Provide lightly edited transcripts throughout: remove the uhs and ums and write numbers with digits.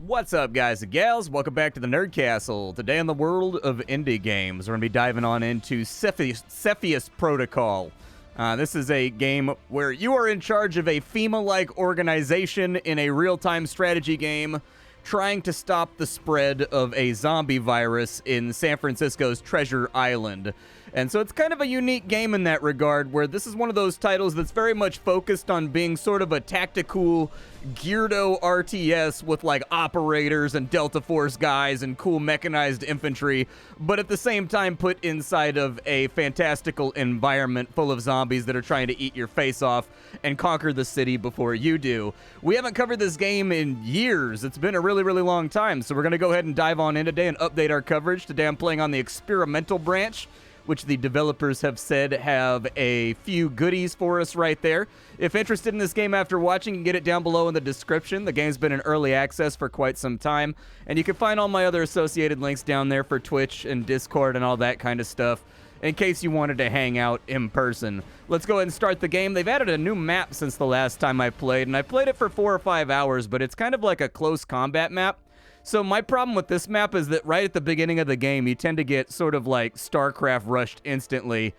What's up, guys and gals? Welcome back to the Nerd Castle. Today in the world of indie games, we're going to be diving on into Cepheus Protocol. This is a game where you are in charge of a FEMA-like organization in a real-time strategy game trying to stop the spread of a zombie virus in San Francisco's Treasure Island. And so it's kind of a unique game in that regard, where this is one of those titles that's very much focused on being sort of a tactical Geardo RTS with like operators and Delta Force guys and cool mechanized infantry, but at the same time put inside of a fantastical environment full of zombies that are trying to eat your face off and conquer the city before you do. We haven't covered this game in years. It's been a really, really long time, so we're going to go ahead and dive on in today and update our coverage. Today I'm playing on the experimental branch, which the developers have said have a few goodies for us right there. If interested in this game after watching, you can get it down below in the description. The game's been in early access for quite some time, and you can find all my other associated links down there for Twitch and Discord and all that kind of stuff, in case you wanted to hang out in person. Let's go ahead and start the game. They've added a new map since the last time I played, and I played it for 4 or 5 hours, but it's kind of like a close combat map. So my problem with this map is that right at the beginning of the game, you tend to get sort of like StarCraft rushed instantly.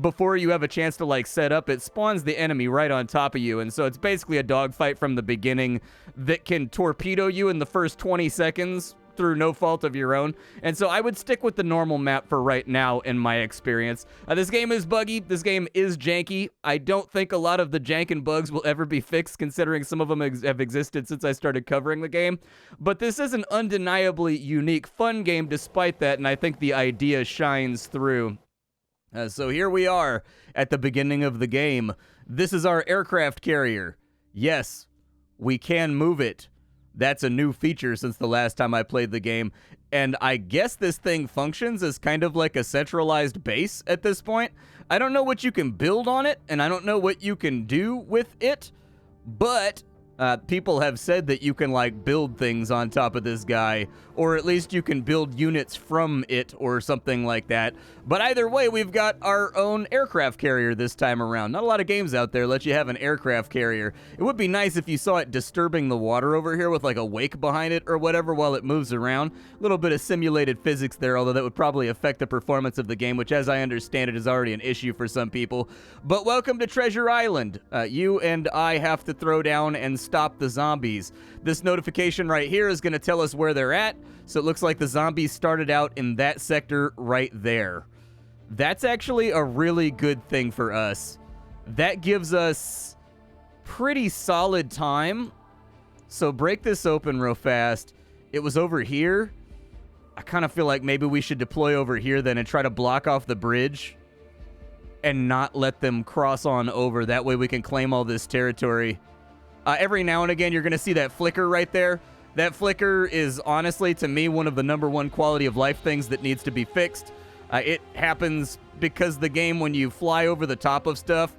Before you have a chance to like set up, it spawns the enemy right on top of you. And so it's basically a dogfight from the beginning that can torpedo you in the first 20 seconds through no fault of your own. And so I would stick with the normal map for right now in my experience. This game is buggy. This game is janky. I don't think a lot of the jank and bugs will ever be fixed, considering some of them have existed since I started covering the game. But this is an undeniably unique, fun game despite that, and I think the idea shines through. So here we are at the beginning of the game. This is our aircraft carrier. Yes, we can move it. That's a new feature since the last time I played the game, and I guess this thing functions as kind of like a centralized base at this point. I don't know what you can build on it, and I don't know what you can do with it, but people have said that you can like build things on top of this guy, or at least you can build units from it or something like that. But either way, we've got our own aircraft carrier this time around. Not a lot of games out there let you have an aircraft carrier. It would be nice if you saw it disturbing the water over here with like a wake behind it or whatever while it moves around. A little bit of simulated physics there, although that would probably affect the performance of the game, which as I understand it is already an issue for some people. But welcome to Treasure Island. You and I have to throw down and stop the zombies. This notification right here is going to tell us where they're at, so it looks like the zombies started out in that sector right there. That's actually a really good thing for us. That gives us pretty solid time. So break this open real fast. It was over here. I kind of feel like maybe we should deploy over here then and try to block off the bridge and not let them cross on over. That way we can claim all this territory. Every now and again, you're going to see that flicker right there. That flicker is honestly, to me, one of the #1 quality of life things that needs to be fixed. It happens because the game, when you fly over the top of stuff,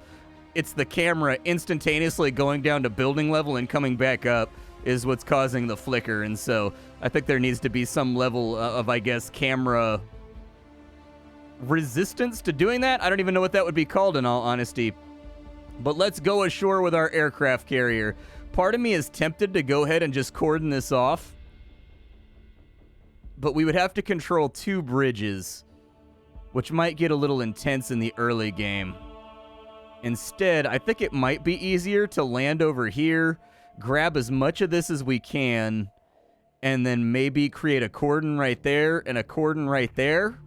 it's the camera instantaneously going down to building level and coming back up is what's causing the flicker. And so I think there needs to be some level of, I guess, camera resistance to doing that. I don't even know what that would be called in all honesty. But let's go ashore with our aircraft carrier. Part of me is tempted to go ahead and just cordon this off, but we would have to control 2 bridges, which might get a little intense in the early game. Instead, I think it might be easier to land over here, grab as much of this as we can, and then maybe create a cordon right there and a cordon right there.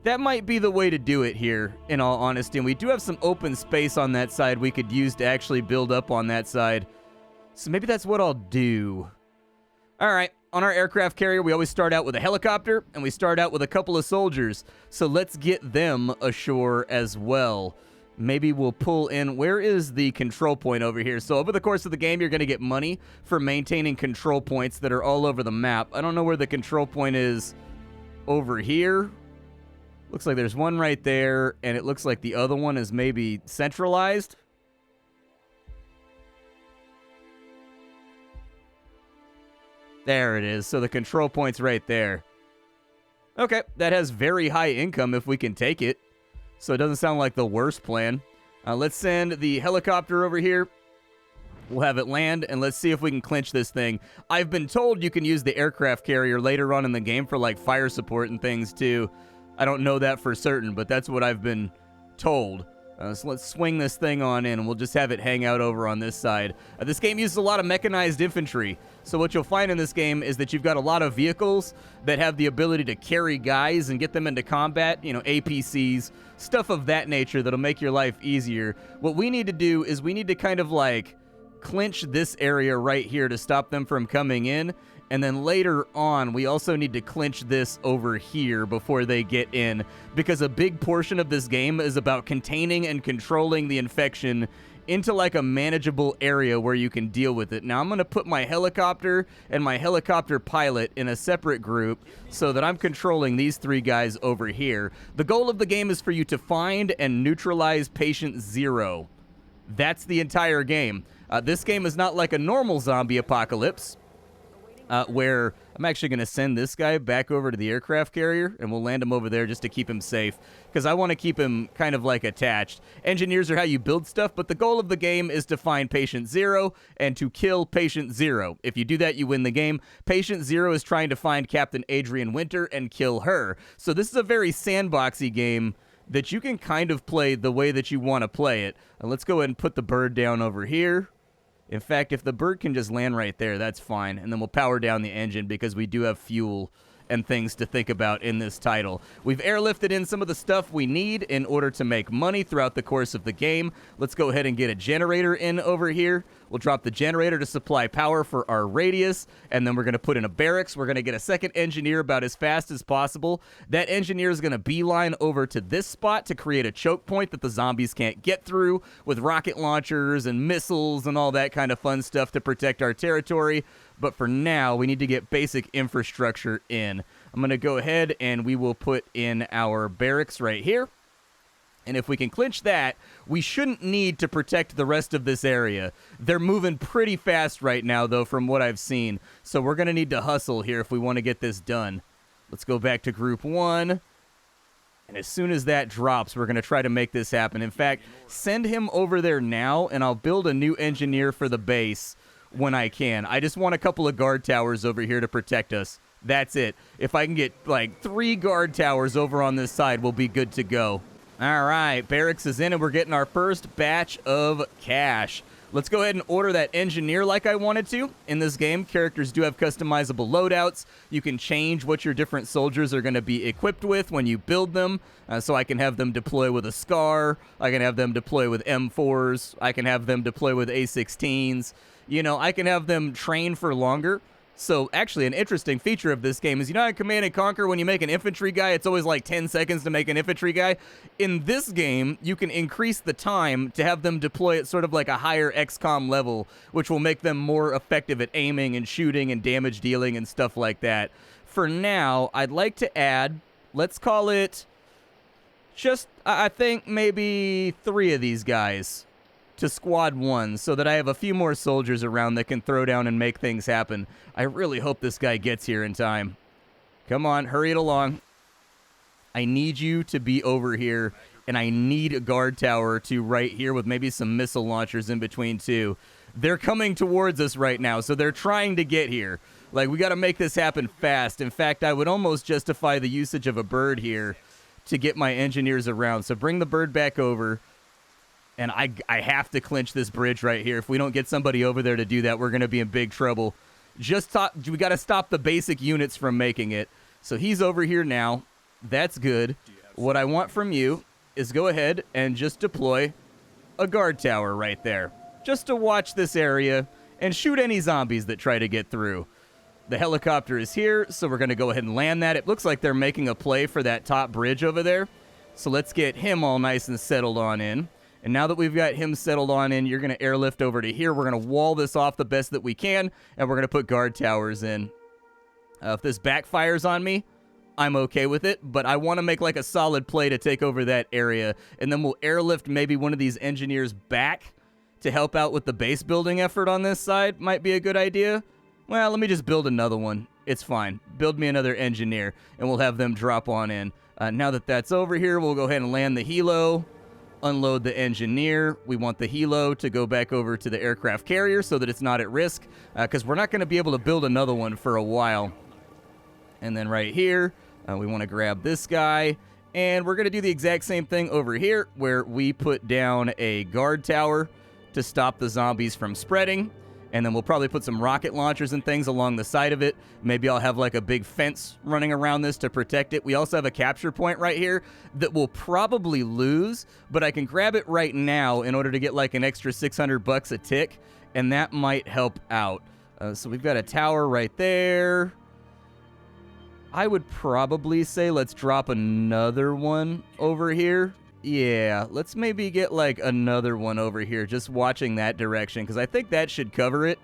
That might be the way to do it here, in all honesty. And we do have some open space on that side we could use to actually build up on that side. So maybe that's what I'll do. All right, on our aircraft carrier, we always start out with a helicopter, and we start out with a couple of soldiers. So let's get them ashore as well. Maybe we'll pull in... Where is the control point over here? So over the course of the game, you're going to get money for maintaining control points that are all over the map. I don't know where the control point is over here. Looks like there's one right there, and it looks like the other one is maybe centralized. There it is. So the control point's right there. Okay, that has very high income if we can take it. So it doesn't sound like the worst plan. Let's send the helicopter over here. We'll have it land, and let's see if we can clinch this thing. I've been told you can use the aircraft carrier later on in the game for, like, fire support and things, too. I don't know that for certain, but that's what I've been told. So let's swing this thing on in, and we'll just have it hang out over on this side. This game uses a lot of mechanized infantry, so what you'll find in this game is that you've got a lot of vehicles that have the ability to carry guys and get them into combat, you know, APCs, stuff of that nature that'll make your life easier. What we need to do is we need to kind of, like, clinch this area right here to stop them from coming in, and then later on we also need to clinch this over here before they get in, because a big portion of this game is about containing and controlling the infection into like a manageable area where you can deal with it. Now I'm going to put my helicopter and my helicopter pilot in a separate group so that I'm controlling these 3 guys over here. The goal of the game is for you to find and neutralize patient 0. That's the entire game. This game is not like a normal zombie apocalypse, where I'm actually going to send this guy back over to the aircraft carrier, and we'll land him over there just to keep him safe, because I want to keep him kind of like attached. Engineers are how you build stuff, but the goal of the game is to find Patient 0 and to kill Patient 0. If you do that, you win the game. Patient 0 is trying to find Captain Adrian Winter and kill her. So this is a very sandboxy game that you can kind of play the way that you want to play it. Let's go ahead and put the bird down over here. In fact, if the bird can just land right there, that's fine. And then we'll power down the engine because we do have fuel and things to think about in this title. We've airlifted in some of the stuff we need in order to make money throughout the course of the game. Let's go ahead and get a generator in over here. We'll drop the generator to supply power for our radius, and then we're going to put in a barracks. We're going to get a second engineer about as fast as possible. That engineer is going to beeline over to this spot to create a choke point that the zombies can't get through with rocket launchers and missiles and all that kind of fun stuff to protect our territory. But for now, we need to get basic infrastructure in. I'm going to go ahead and we will put in our barracks right here. And if we can clinch that, we shouldn't need to protect the rest of this area. They're moving pretty fast right now, though, from what I've seen. So we're going to need to hustle here if we want to get this done. Let's go back to Group 1. And as soon as that drops, we're going to try to make this happen. In fact, send him over there now, and I'll build a new engineer for the base when I can. I just want a couple of guard towers over here to protect us. That's it. If I can get, like, 3 guard towers over on this side, we'll be good to go. All right, barracks is in, and we're getting our first batch of cash. Let's go ahead and order that engineer like I wanted to. In this game, characters do have customizable loadouts. You can change what your different soldiers are going to be equipped with when you build them. So I can have them deploy with a SCAR. I can have them deploy with M4s. I can have them deploy with A16s. You know, I can have them train for longer. So actually an interesting feature of this game is, you know, in Command & Conquer, when you make an infantry guy, it's always like 10 seconds to make an infantry guy. In this game, you can increase the time to have them deploy at sort of like a higher XCOM level, which will make them more effective at aiming and shooting and damage dealing and stuff like that. For now, I'd like to add, let's call it just, I think, maybe 3 of these guys to Squad 1 so that I have a few more soldiers around that can throw down and make things happen. I really hope this guy gets here in time. Come on, hurry it along. I need you to be over here, and I need a guard tower to right here with maybe some missile launchers in between too. They're coming towards us right now, so they're trying to get here. Like, we got to make this happen fast. In fact, I would almost justify the usage of a bird here to get my engineers around. So bring the bird back over. And I have to clinch this bridge right here. If we don't get somebody over there to do that, we're going to be in big trouble. We got to stop the basic units from making it. So he's over here now. That's good. What I want from you is go ahead and just deploy a guard tower right there, just to watch this area and shoot any zombies that try to get through. The helicopter is here, so we're going to go ahead and land that. It looks like they're making a play for that top bridge over there. So let's get him all nice and settled on in. And now that we've got him settled on in, you're going to airlift over to here. We're going to wall this off the best that we can, and we're going to put guard towers in. If this backfires on me, I'm okay with it, but I want to make like a solid play to take over that area, and then we'll airlift maybe one of these engineers back to help out with the base building effort on this side. Might be a good idea. Well, let me just build another one. It's fine. Build me another engineer, and we'll have them drop on in. Now that that's over here, we'll go ahead and land the helo. unload the engineer. We want the helo to go back over to the aircraft carrier so that it's not at risk, because we're not going to be able to build another one for a while. And then right here, we want to grab this guy. And we're going to do the exact same thing over here, where we put down a guard tower to stop the zombies from spreading. And then we'll probably put some rocket launchers and things along the side of it. Maybe I'll have like a big fence running around this to protect it. We also have a capture point right here that we'll probably lose, but I can grab it right now in order to get like an extra $600 a tick, and that might help out. So we've got a tower right there. I would probably say let's drop another one over here. Yeah, let's maybe get like another one over here, just watching that direction, because I think that should cover it.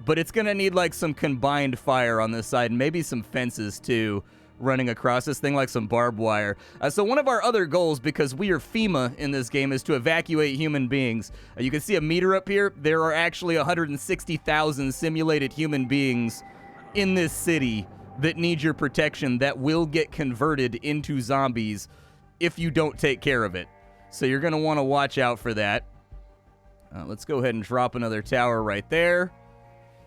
But it's going to need like some combined fire on this side, and maybe some fences too, running across this thing, like some barbed wire. So one of our other goals, because we are FEMA in this game, is to evacuate human beings. You can see a meter up here. There are actually 160,000 simulated human beings in this city that need your protection, that will get converted into zombies if you don't take care of it. So you're going to want to watch out for that. Let's go ahead and drop another tower right there,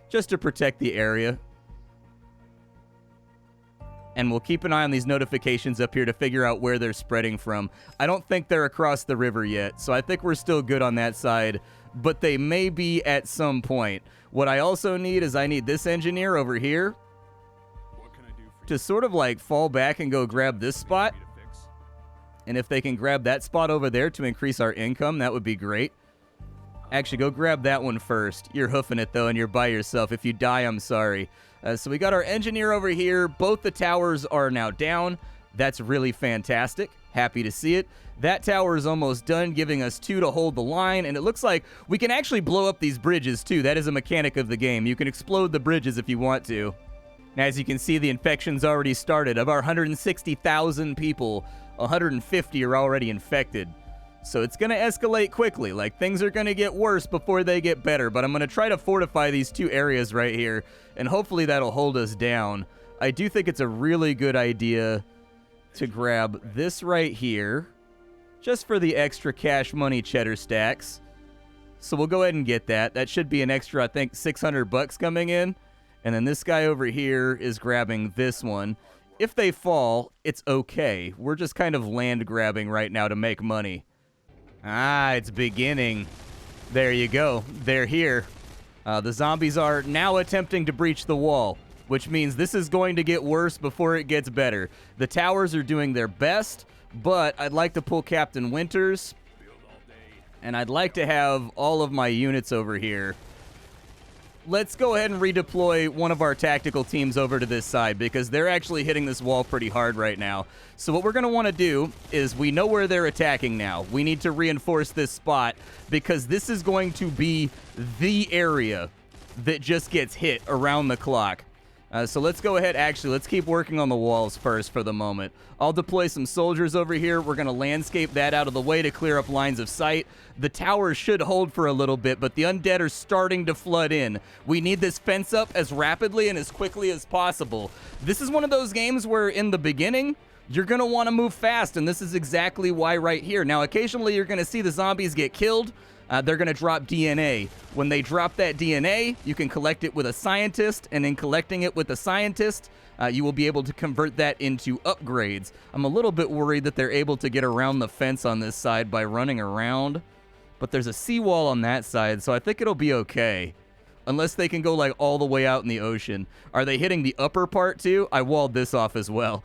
just to protect the area. And we'll keep an eye on these notifications up here to figure out where they're spreading from. I don't think they're across the river yet, so I think we're still good on that side, but they may be at some point. What I also need is I need this engineer over here to sort of like fall back and go grab this spot. And if they can grab that spot over there to increase our income, that would be great. Actually, go grab that one first. You're hoofing it, though, and you're by yourself. If you die, I'm sorry. So we got our engineer over here. Both the towers are now down. That's really fantastic. Happy to see it. That tower is almost done, giving us 2 to hold the line. And it looks like we can actually blow up these bridges, too. That is a mechanic of the game. You can explode the bridges if you want to. As you can see, the infection's already started. Of our 160,000 people, 150 are already infected. So it's going to escalate quickly. Like, things are going to get worse before they get better. But I'm going to try to fortify these 2 areas right here, and hopefully that'll hold us down. I do think it's a really good idea to grab this right here, just for the extra cash money cheddar stacks. So we'll go ahead and get that. That should be an extra, I think, $600 coming in. And then this guy over here is grabbing this one. If they fall, it's okay. We're just kind of land grabbing right now to make money. Ah, it's beginning. There you go. They're here. The zombies are now attempting to breach the wall, which means this is going to get worse before it gets better. The towers are doing their best, but I'd like to pull Captain Winters, and I'd like to have all of my units over here. Let's go ahead and redeploy one of our tactical teams over to this side, because they're actually hitting this wall pretty hard right now. So what we're going to want to do is, we know where they're attacking now. We need to reinforce this spot, because this is going to be the area that just gets hit around the clock. So let's go ahead. Actually, let's keep working on the walls first for the moment. I'll deploy some soldiers over here. We're going to landscape that out of the way to clear up lines of sight. The towers should hold for a little bit, but the undead are starting to flood in. We need this fence up as rapidly and as quickly as possible. This is one of those games where in the beginning, you're going to want to move fast, and this is exactly why right here. Now, occasionally you're going to see the zombies get killed. They're going to drop DNA. When they drop that DNA, you can collect it with a scientist, and in collecting it with a scientist, you will be able to convert that into upgrades. I'm a little bit worried that they're able to get around the fence on this side by running around, but there's a seawall on that side, so I think it'll be okay. Unless they can go like all the way out in the ocean. Are they hitting the upper part too? I walled this off as well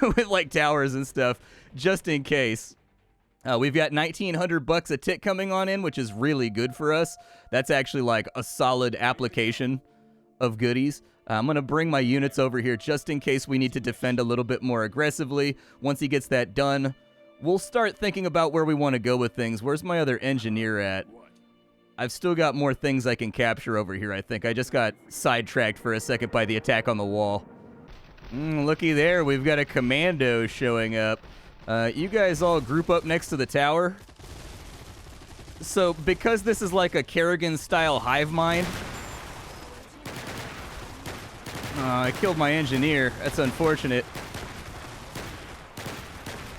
with like towers and stuff, just in case. We've got $1,900 a tick coming on in, which is really good for us. That's actually like a solid application of goodies. I'm going to bring my units over here just in case we need to defend a little bit more aggressively. Once he gets that done, we'll start thinking about where we want to go with things. Where's my other engineer at? I've still got more things I can capture over here, I think. I just got sidetracked for a second by the attack on the wall. Looky there, we've got a commando showing up. You guys all group up next to the tower. So, because this is like a Kerrigan-style hive mind... I killed my engineer. That's unfortunate.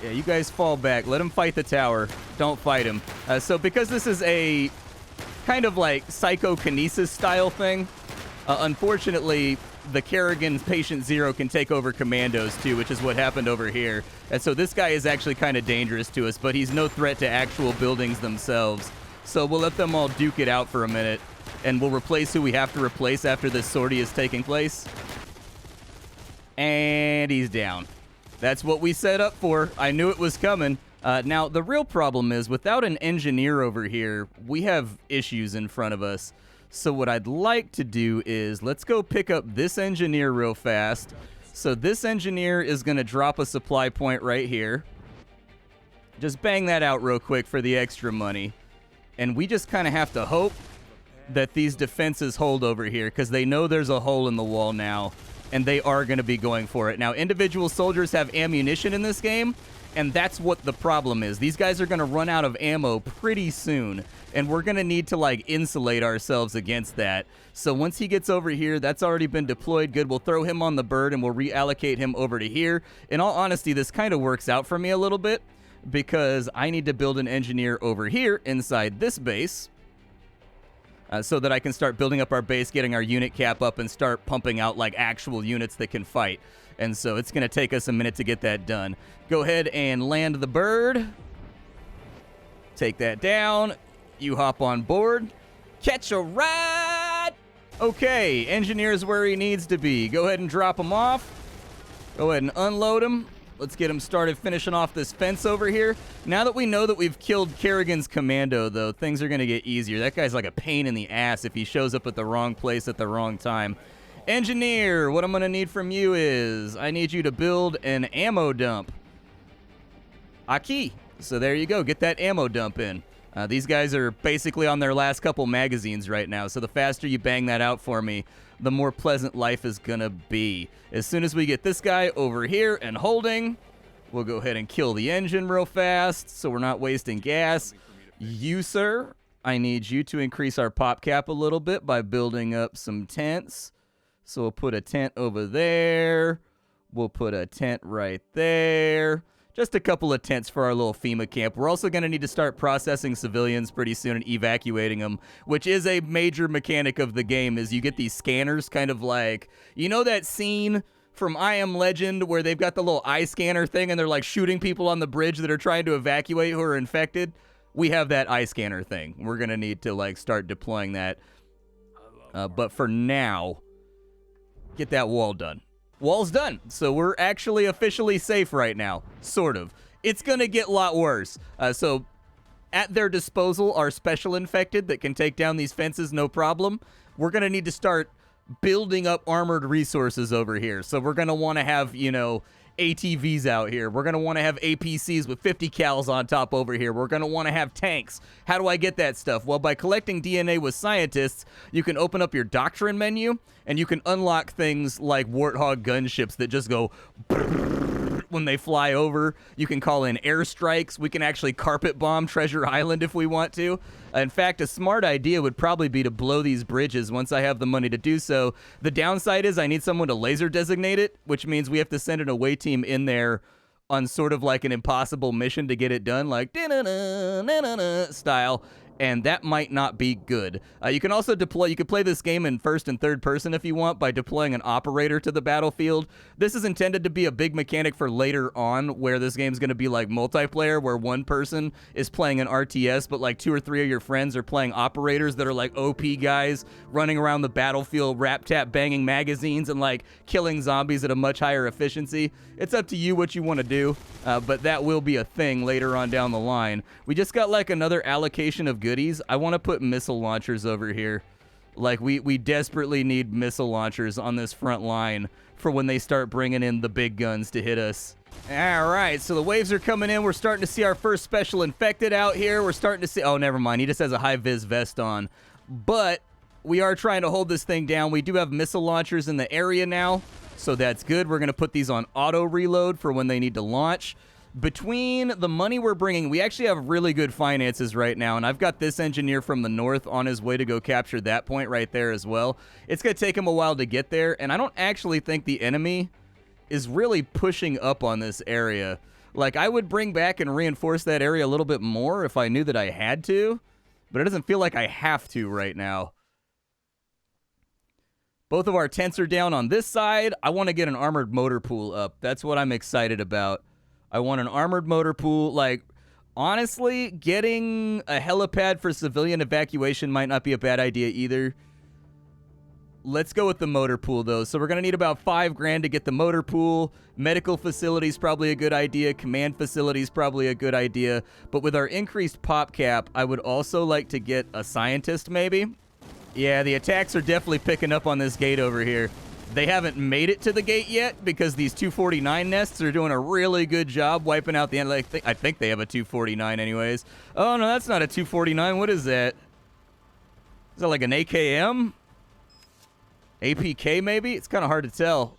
Yeah, you guys fall back. Let him fight the tower. Don't fight him. So because this is a kind of like psychokinesis style thing, unfortunately, the Kerrigan's Patient Zero can take over commandos too, which is what happened over here. And so this guy is actually kind of dangerous to us, but he's no threat to actual buildings themselves. So we'll let them all duke it out for a minute, and we'll replace who we have to replace after this sortie is taking place. And he's down. That's what we set up for. I knew it was coming. Now, the real problem is, without an engineer over here, we have issues in front of us. So what I'd like to do is, let's go pick up this engineer real fast. So this engineer is going to drop a supply point right here. Just bang that out real quick for the extra money. And we just kind of have to hope that these defenses hold over here, because they know there's a hole in the wall now, and they are going to be going for it. Now, individual soldiers have ammunition in this game, and that's what the problem is. These guys are going to run out of ammo pretty soon, and we're going to need to, like, insulate ourselves against that. So once he gets over here, that's already been deployed. Good, we'll throw him on the bird, and we'll reallocate him over to here. In all honesty, this kind of works out for me a little bit, because I need to build an engineer over here inside this base, so that I can start building up our base, getting our unit cap up, and start pumping out, like, actual units that can fight. And so it's going to take us a minute to get that done. Go ahead and land the bird. Take that down. You hop on board. Catch a ride! Okay, engineer's where he needs to be. Go ahead and drop him off. Go ahead and unload him. Let's get him started finishing off this fence over here. Now that we know that we've killed Kerrigan's commando, though, things are going to get easier. That guy's like a pain in the ass if he shows up at the wrong place at the wrong time. Engineer, what I'm going to need from you is I need you to build an ammo dump. Aki. So there you go. Get that ammo dump in. These guys are basically on their last couple magazines right now, so the faster you bang that out for me, the more pleasant life is going to be. As soon as we get this guy over here and holding, we'll go ahead and kill the engine real fast so we're not wasting gas. You, sir, I need you to increase our pop cap a little bit by building up some tents. So we'll put a tent over there. We'll put a tent right there. Just a couple of tents for our little FEMA camp. We're also going to need to start processing civilians pretty soon and evacuating them, which is a major mechanic of the game, is you get these scanners kind of like, you know that scene from I Am Legend where they've got the little eye scanner thing and they're like shooting people on the bridge that are trying to evacuate who are infected? We have that eye scanner thing. We're going to need to like start deploying that. But for now, get that wall done. Wall's done, so we're actually officially safe right now, sort of. It's going to get a lot worse. So at their disposal are special infected that can take down these fences, no problem. We're going to need to start building up armored resources over here. So we're going to want to have, you know, ATVs out here. We're going to want to have APCs with 50 cals on top over here. We're going to want to have tanks. How do I get that stuff? Well, by collecting DNA with scientists, you can open up your doctrine menu, and you can unlock things like Warthog gunships that just go when they fly over. You can call in airstrikes. We can actually carpet bomb Treasure Island if we want to. In fact, a smart idea would probably be to blow these bridges once I have the money to do so. The downside is I need someone to laser designate it, which means we have to send an away team in there on sort of like an impossible mission to get it done, like style. And that might not be good. You can also deploy, you could play this game in first and third person if you want by deploying an operator to the battlefield. This is intended to be a big mechanic for later on where this game's going to be like multiplayer where one person is playing an RTS but like 2 or 3 of your friends are playing operators that are like OP guys running around the battlefield rap tap banging magazines and like killing zombies at a much higher efficiency. It's up to you what you want to do, but that will be a thing later on down the line. We just got like another allocation of goodies. I want to put missile launchers over here. Like, we desperately need missile launchers on this front line for when they start bringing in the big guns to hit us. All right, so the waves are coming in. We're starting to see our first special infected out here. We're starting to see... Oh, never mind. He just has a high-vis vest on. But we are trying to hold this thing down. We do have missile launchers in the area now, so that's good. We're going to put these on auto reload for when they need to launch. Between the money we're bringing, we actually have really good finances right now, and I've got this engineer from the north on his way to go capture that point right there as well. It's going to take him a while to get there, and I don't actually think the enemy is really pushing up on this area. Like, I would bring back and reinforce that area a little bit more if I knew that I had to, but it doesn't feel like I have to right now. Both of our tents are down on this side. I want to get an armored motor pool up. That's what I'm excited about. I want an armored motor pool. Like, honestly, getting a helipad for civilian evacuation might not be a bad idea either. Let's go with the motor pool, though. So we're going to need about $5 grand to get the motor pool. Medical facilities probably a good idea. Command facilities probably a good idea. But with our increased pop cap, I would also like to get a scientist, maybe. Yeah, the attacks are definitely picking up on this gate over here. They haven't made it to the gate yet because these 249 nests are doing a really good job wiping out the end. Like, I think they have a 249 anyways. Oh, no, that's not a 249. What is that? Is that like an AKM? APK maybe? It's kind of hard to tell.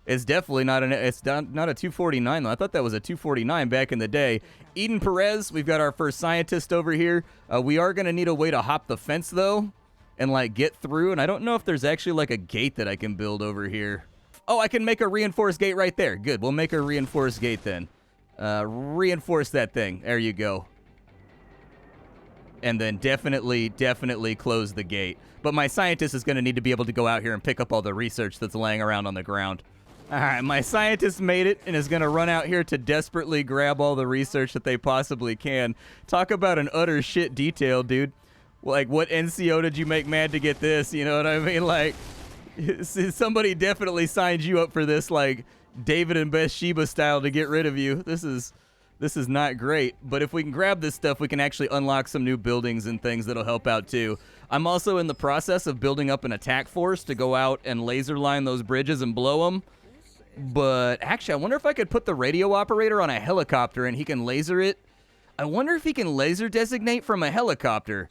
It's definitely not a 249 though. I thought that was a 249 back in the day. Eden Perez, we've got our first scientist over here. We are going to need a way to hop the fence though and like get through, and I don't know if there's actually like a gate that I can build over here. Oh, I can make a reinforced gate right there. Good, we'll make a reinforced gate then. Reinforce that thing. There you go. And then definitely close the gate. But my scientist is going to need to be able to go out here and pick up all the research that's laying around on the ground. All right, my scientist made it and is going to run out here to desperately grab all the research that they possibly can. Talk about an utter shit detail, dude. Like, what NCO did you make mad to get this? You know what I mean? Like, somebody definitely signed you up for this, like, David and Bathsheba style to get rid of you. This is not great, but if we can grab this stuff, we can actually unlock some new buildings and things that'll help out too. I'm also in the process of building up an attack force to go out and laser line those bridges and blow them. But actually, I wonder if I could put the radio operator on a helicopter and he can laser it. I wonder if he can laser designate from a helicopter.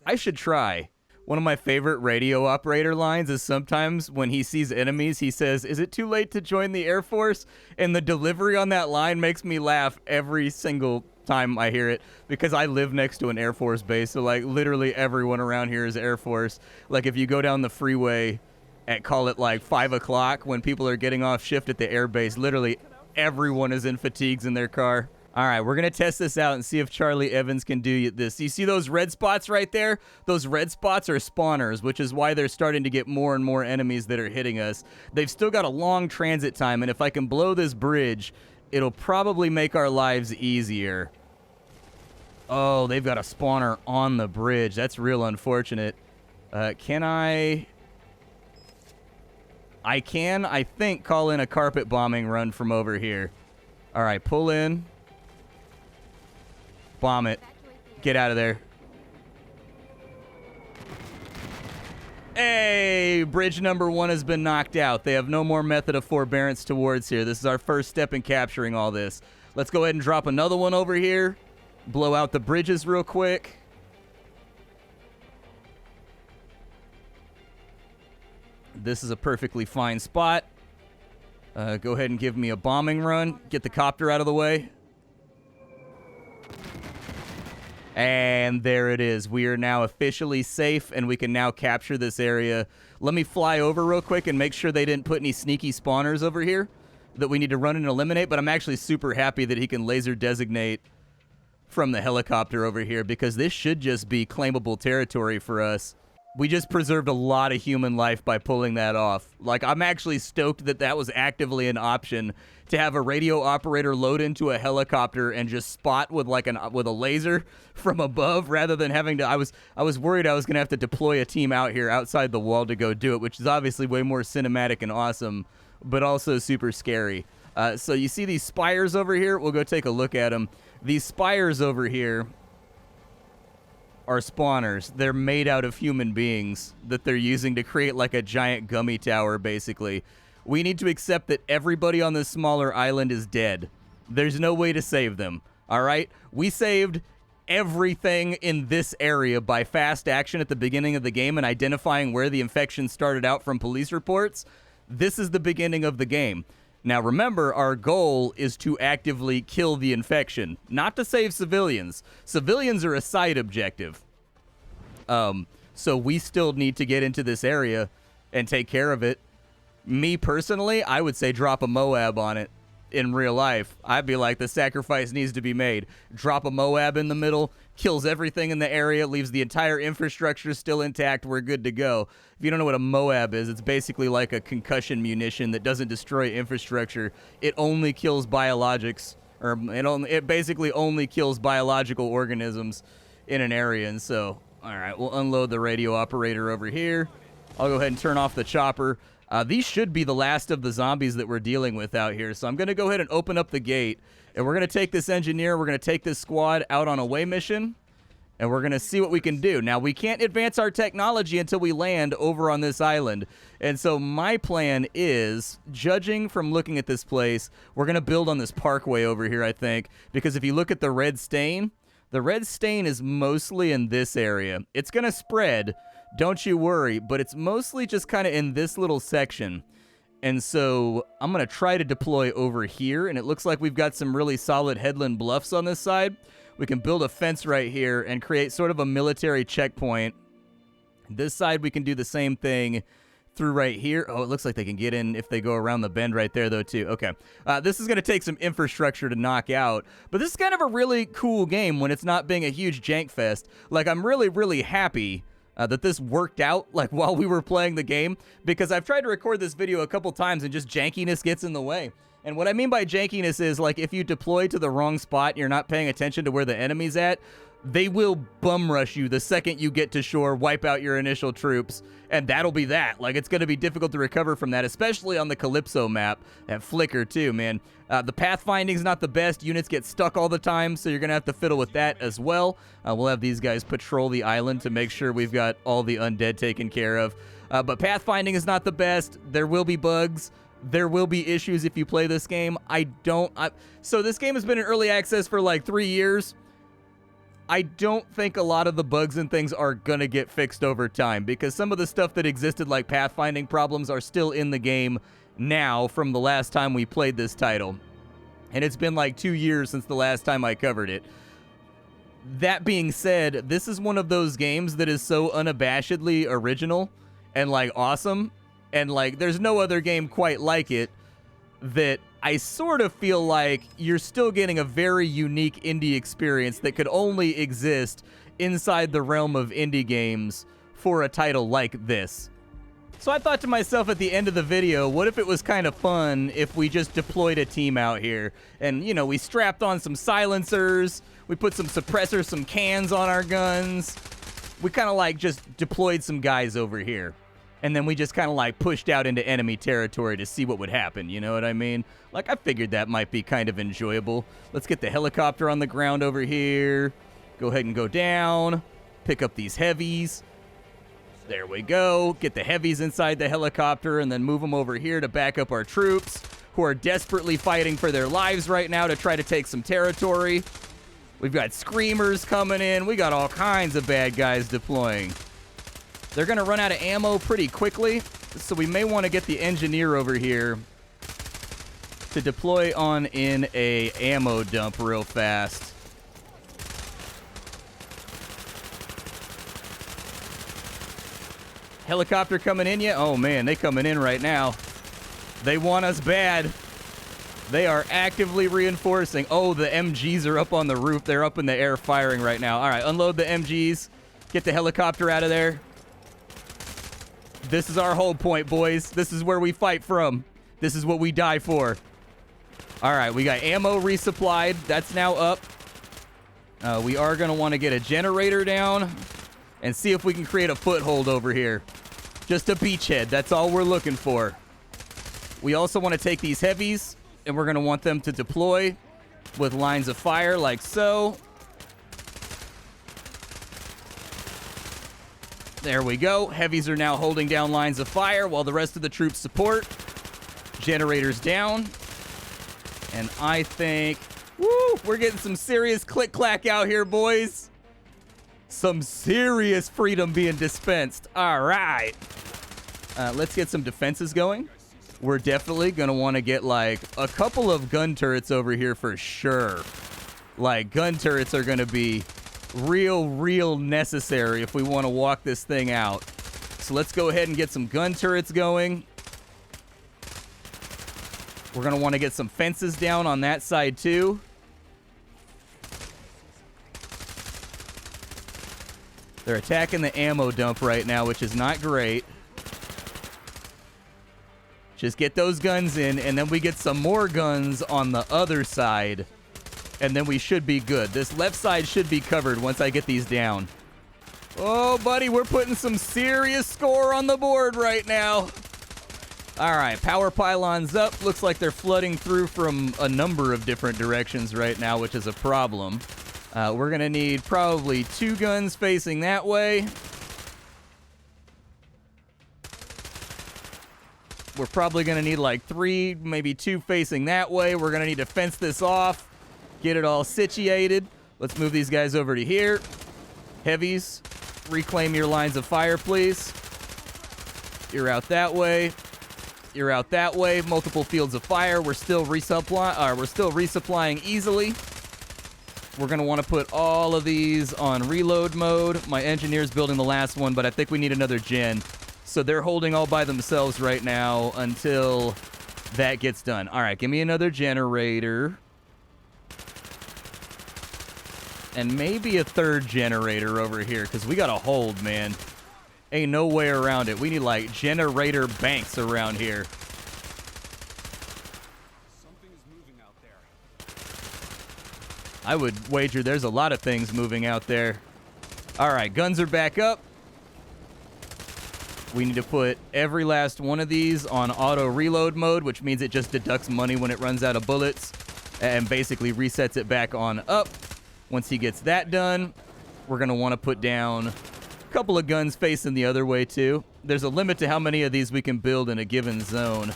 I should try. One of my favorite radio operator lines is sometimes when he sees enemies, he says, "Is it too late to join the Air Force?" And the delivery on that line makes me laugh every single time I hear it because I live next to an Air Force base. So, like, literally everyone around here is Air Force. Like, if you go down the freeway at, call it, like, 5 o'clock when people are getting off shift at the air base, literally everyone is in fatigues in their car. All right, we're going to test this out and see if Charlie Evans can do this. You see those red spots right there? Those red spots are spawners, which is why they're starting to get more and more enemies that are hitting us. They've still got a long transit time, and if I can blow this bridge, it'll probably make our lives easier. Oh, they've got a spawner on the bridge. That's real unfortunate. Can I think, call in a carpet bombing run from over here. All right, pull in. Bomb it. Get out of there. Hey, bridge number 1 has been knocked out. They have no more method of forbearance towards here. This is our first step in capturing all this. Let's go ahead and drop another one over here. Blow out the bridges real quick. This is a perfectly fine spot. Go ahead and give me a bombing run. Get the copter out of the way. And there it is. We are now officially safe, and we can now capture this area. Let me fly over real quick and make sure they didn't put any sneaky spawners over here that we need to run and eliminate, but I'm actually super happy that he can laser designate from the helicopter over here because this should just be claimable territory for us. We just preserved a lot of human life by pulling that off. Like, I'm actually stoked that that was actively an option to have a radio operator load into a helicopter and just spot with like with a laser from above rather than having to. I was worried I was going to have to deploy a team out here outside the wall to go do it, which is obviously way more cinematic and awesome, but also super scary. So you see these spires over here? We'll go take a look at them. These spires over here are spawners. They're made out of human beings that they're using to create like a giant gummy tower, basically. We need to accept that everybody on this smaller island is dead. There's no way to save them, all right? We saved everything in this area by fast action at the beginning of the game and identifying where the infection started out from police reports. This is the beginning of the game. Now, remember, our goal is to actively kill the infection, not to save civilians. Civilians are a side objective. So we still need to get into this area and take care of it. Me, personally, I would say drop a Moab on it. in real life, I'd be like, the sacrifice needs to be made. Drop a Moab in the middle, kills everything in the area, leaves the entire infrastructure still intact, we're good to go. If you don't know what a Moab is, it's basically like a concussion munition that doesn't destroy infrastructure. It only kills biologics, or it basically only kills biological organisms in an area. And so, all right, we'll unload the radio operator over here. I'll go ahead and turn off the chopper. These should be the last of the zombies that we're dealing with out here. So I'm going to go ahead and open up the gate. And we're going to take this engineer, we're going to take this squad out on a away mission. And we're going to see what we can do. Now, we can't advance our technology until we land over on this island. And so my plan is, judging from looking at this place, we're going to build on this parkway over here, I think. Because if you look at the red stain is mostly in this area. It's going to spread. Don't you worry, but it's mostly just kind of in this little section. And so I'm going to try to deploy over here, and it looks like we've got some really solid headland bluffs on this side. We can build a fence right here and create sort of a military checkpoint. This side we can do the same thing through right here. Oh, it looks like they can get in if they go around the bend right there, though, too. Okay. This is going to take some infrastructure to knock out, but this is kind of a really cool game when it's not being a huge jank fest. Like, I'm really, really happy that this worked out, like, while we were playing the game, because I've tried to record this video a couple times and just jankiness gets in the way. And what I mean by jankiness is, like, if you deploy to the wrong spot and you're not paying attention to where the enemy's at, they will bum rush you the second you get to shore, wipe out your initial troops, and that'll be that. Like, it's going to be difficult to recover from that, especially on the Calypso map. And Flicker, too, man. The pathfinding's not the best. Units get stuck all the time, so you're going to have to fiddle with that as well. We'll have these guys patrol the island to make sure we've got all the undead taken care of. But pathfinding is not the best. There will be bugs. There will be issues if you play this game. So this game has been in early access for like 3 years. I don't think a lot of the bugs and things are gonna get fixed over time, because some of the stuff that existed, like pathfinding problems, are still in the game now from the last time we played this title. And it's been like 2 years since the last time I covered it. That being said, this is one of those games that is so unabashedly original and like awesome, and like there's no other game quite like it, that I sort of feel like you're still getting a very unique indie experience that could only exist inside the realm of indie games for a title like this. So I thought to myself at the end of the video, what if it was kind of fun if we just deployed a team out here? And, you know, we strapped on some silencers, we put some suppressors, some cans on our guns. We kind of like just deployed some guys over here. And then we just kind of like pushed out into enemy territory to see what would happen, you know what I mean? Like, I figured that might be kind of enjoyable. Let's get the helicopter on the ground over here. Go ahead and go down. Pick up these heavies. There we go. Get the heavies inside the helicopter and then move them over here to back up our troops, who are desperately fighting for their lives right now to try to take some territory. We've got screamers coming in. We got all kinds of bad guys deploying. They're going to run out of ammo pretty quickly, so we may want to get the engineer over here to deploy on in a ammo dump real fast. Helicopter coming in yet? Oh man, they coming in right now. They want us bad. They are actively reinforcing. Oh, the MGs are up on the roof. They're up in the air firing right now. All right, unload the MGs. Get the helicopter out of there. This is our hold point, boys. This is where we fight from. This is what we die for. All right, we got ammo resupplied. That's now up. We are going to want to get a generator down and see if we can create a foothold over here. Just a beachhead. That's all we're looking for. We also want to take these heavies, and we're going to want them to deploy with lines of fire like so. There we go. Heavies are now holding down lines of fire while the rest of the troops support. Generators down. And I think, woo, we're getting some serious click-clack out here, boys. Some serious freedom being dispensed. All right. Let's get some defenses going. We're definitely going to want to get, like, a couple of gun turrets over here for sure. Like, gun turrets are going to be real necessary if we want to walk this thing out. So let's go ahead and get some gun turrets going. We're going to want to get some fences down on that side too. They're attacking the ammo dump right now, which is not great. Just get those guns in, and then we get some more guns on the other side, and then we should be good. This left side should be covered once I get these down. Oh, buddy, we're putting some serious score on the board right now. All right, power pylons up. Looks like they're flooding through from a number of different directions right now, which is a problem. We're going to need probably 2 guns facing that way. We're probably going to need like 3, maybe 2 facing that way. We're going to need to fence this off, get it all situated. Let's move these guys over to here. Heavies, reclaim your lines of fire, please. You're out that way. You're out that way. Multiple fields of fire. We're still resupplying easily. We're going to want to put all of these on reload mode. My engineer's building the last one, but I think we need another gen. So they're holding all by themselves right now until that gets done. All right, give me another generator. And maybe a 3rd generator over here, because we got to hold, man. Ain't no way around it. We need, like, generator banks around here. I would wager there's a lot of things moving out there. All right, guns are back up. We need to put every last one of these on auto reload mode, which means it just deducts money when it runs out of bullets and basically resets it back on up. Once he gets that done, we're going to want to put down a couple of guns facing the other way too. There's a limit to how many of these we can build in a given zone.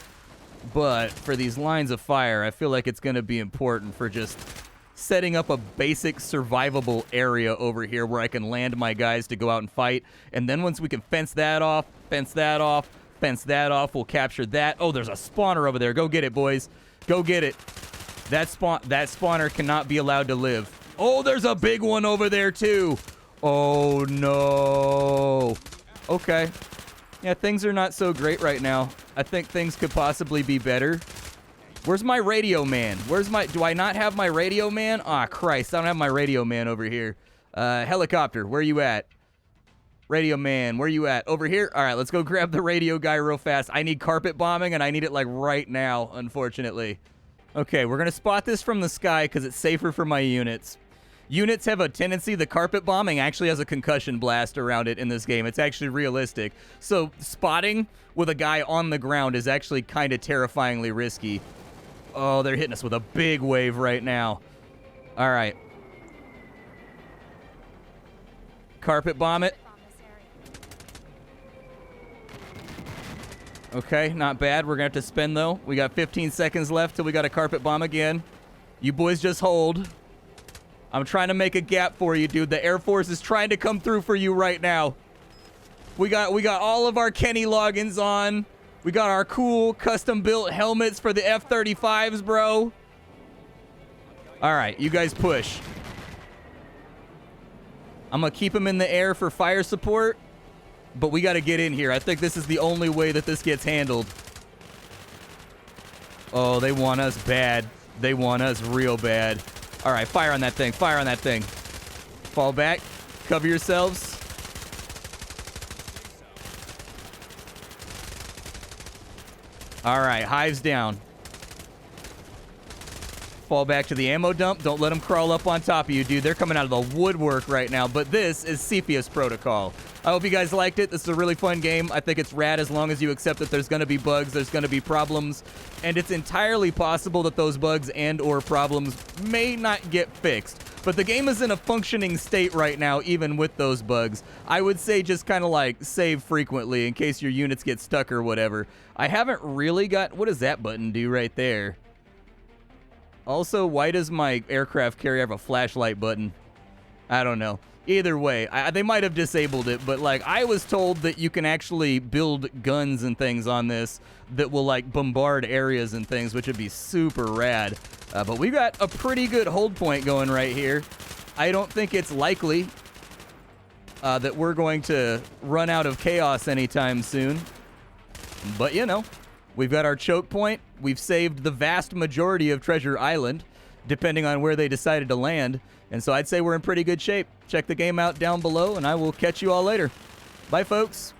But for these lines of fire, I feel like it's going to be important for just setting up a basic survivable area over here where I can land my guys to go out and fight. And then once we can fence that off, fence that off, fence that off, we'll capture that. Oh, there's a spawner over there. Go get it, boys. Go get it. That spawner cannot be allowed to live. Oh, there's a big one over there too. Oh, no. Okay. Yeah, things are not so great right now. I think things could possibly be better. Where's my radio man? Do I not have my radio man? Ah, Christ, I don't have my radio man over here. Helicopter, where you at? Radio man, where you at? Over here? All right, let's go grab the radio guy real fast. I need carpet bombing, and I need it, like, right now, unfortunately. Okay, we're going to spot this from the sky because it's safer for my units. Units have a tendency, the carpet bombing actually has a concussion blast around it in this game. It's actually realistic. So spotting with a guy on the ground is actually kind of terrifyingly risky. Oh, they're hitting us with a big wave right now. All right. Carpet bomb it. Okay, not bad. We're going to have to spend, though. We got 15 seconds left till we got a carpet bomb again. You boys just hold. I'm trying to make a gap for you, dude. The Air Force is trying to come through for you right now. We got all of our Kenny logins on. We got our cool custom-built helmets for the F-35s, bro. All right, you guys push. I'm going to keep them in the air for fire support, but we got to get in here. I think this is the only way that this gets handled. Oh, they want us bad. They want us real bad. All right, fire on that thing. Fire on that thing. Fall back. Cover yourselves. All right, hives down. Fall back to the ammo dump. Don't let them crawl up on top of you, dude. They're coming out of the woodwork right now, but this is Cepheus Protocol. I hope you guys liked it. This is a really fun game. I think it's rad as long as you accept that there's going to be bugs, there's going to be problems, and it's entirely possible that those bugs and or problems may not get fixed. But the game is in a functioning state right now, even with those bugs. I would say just kind of like save frequently in case your units get stuck or whatever. I haven't really got... What does that button do right there? Also, why does my aircraft carrier have a flashlight button? I don't know. Either way, they might have disabled it, but like I was told that you can actually build guns and things on this that will like bombard areas and things, which would be super rad. But we got a pretty good hold point going right here. I don't think it's likely that we're going to run out of chaos anytime soon. But you know, We've got our choke point. We've saved the vast majority of Treasure Island, depending on where they decided to land. And so I'd say we're in pretty good shape. Check the game out down below, and I will catch you all later. Bye, folks.